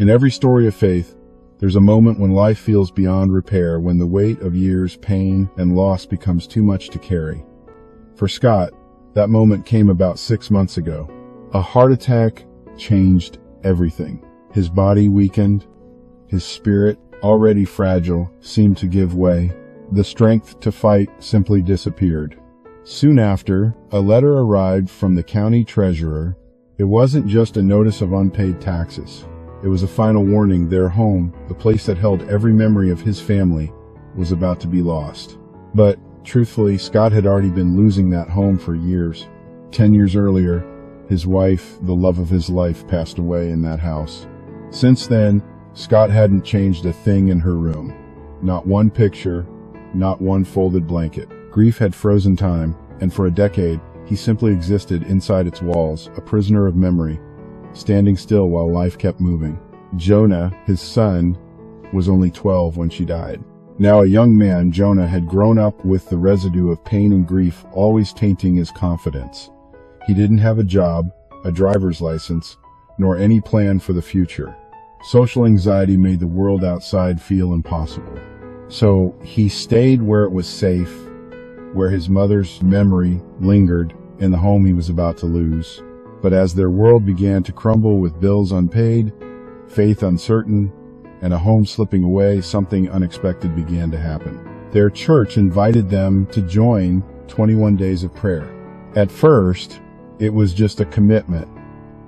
In every story of faith, there's a moment when life feels beyond repair, when the weight of years, pain, and loss becomes too much to carry. For Scott, that moment came about 6 months ago. A heart attack changed everything. His body weakened. His spirit, already fragile, seemed to give way. The strength to fight simply disappeared. Soon after, a letter arrived from the county treasurer. It wasn't just a notice of unpaid taxes. It was a final warning. Their home, the place that held every memory of his family, was about to be lost. But, truthfully, Scott had already been losing that home for years. 10 years earlier, his wife, the love of his life, passed away in that house. Since then, Scott hadn't changed a thing in her room. Not one picture, not one folded blanket. Grief had frozen time, and for a decade, he simply existed inside its walls, a prisoner of memory, standing still while life kept moving. Jonah, his son, was only 12 when she died. Now a young man, Jonah had grown up with the residue of pain and grief always tainting his confidence. He didn't have a job, a driver's license, nor any plan for the future. Social anxiety made the world outside feel impossible. So he stayed where it was safe, where his mother's memory lingered, in the home he was about to lose. But as their world began to crumble with bills unpaid, faith uncertain, and a home slipping away, something unexpected began to happen. Their church invited them to join 21 days of prayer. At first, it was just a commitment,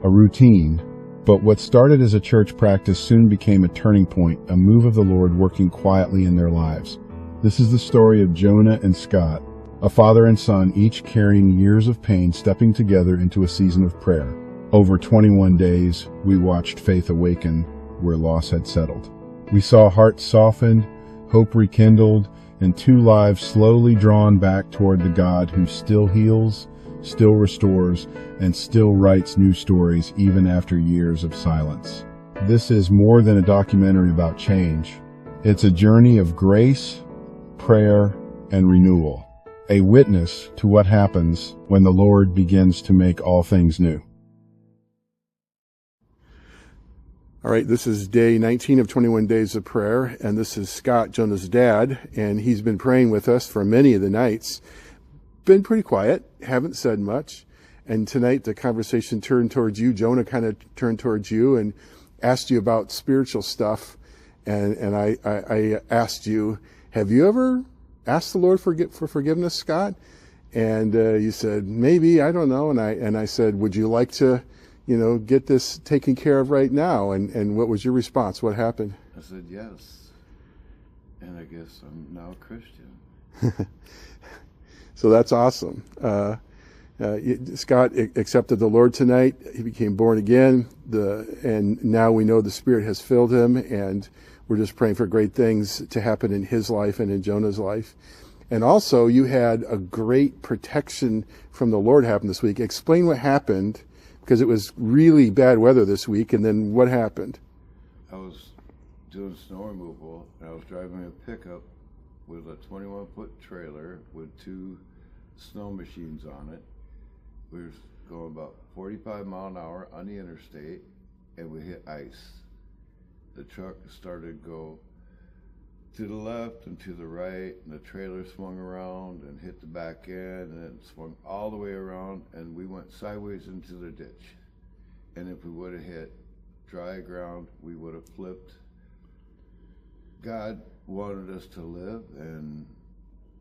a routine. But what started as a church practice soon became a turning point, a move of the Lord working quietly in their lives. This is the story of Jonah and Scot, a father and son, each carrying years of pain, stepping together into a season of prayer. Over 21 days, we watched faith awaken where loss had settled. We saw hearts softened, hope rekindled, and two lives slowly drawn back toward the God who still heals, still restores, and still writes new stories even after years of silence. This is more than a documentary about change. It's a journey of grace, prayer, and renewal. A witness to what happens when the Lord begins to make all things new. All right, this is day 19 of 21 Days of Prayer, and this is Scott, Jonah's dad, and he's been praying with us for many of the nights. Been pretty quiet, haven't said much, and tonight the conversation turned towards you. Jonah kind of turned towards you and asked you about spiritual stuff, and I asked you, have you ever asked the Lord for forgiveness, Scott? And you said, maybe, I don't know. And I said, would you like to, get this taken care of right now? And what was your response? What happened? I said, yes. And I guess I'm now a Christian. So that's awesome. Scott accepted the Lord tonight. He became born again. And now we know the Spirit has filled him, and we're just praying for great things to happen in his life and in Jonah's life. And also, you had a great protection from the Lord happen this week. Explain what happened, because it was really bad weather this week, and then what happened? I was doing snow removal, and I was driving a pickup with a 21-foot trailer with 2 snow machines on it. We were going about 45 mile an hour on the interstate, and we hit ice. The truck started to go to the left and to the right, and the trailer swung around and hit the back end, and it swung all the way around, and we went sideways into the ditch. And if we would have hit dry ground, we would have flipped. God wanted us to live and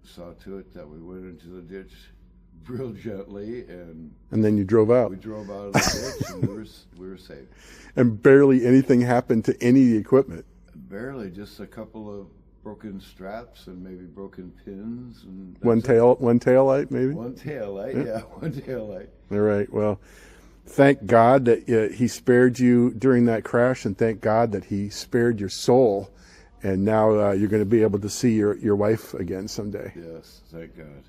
saw to it that we went into the ditch real gently, and then you drove out. We drove out of the ditch, and we were safe. And barely anything happened to any of the equipment. Barely, just a couple of broken straps and maybe broken pins. And one tail light, maybe. One tail light, yeah, one tail light. All right. Well, thank God that He spared you during that crash, and thank God that He spared your soul. And now you're going to be able to see your wife again someday. Yes, thank God.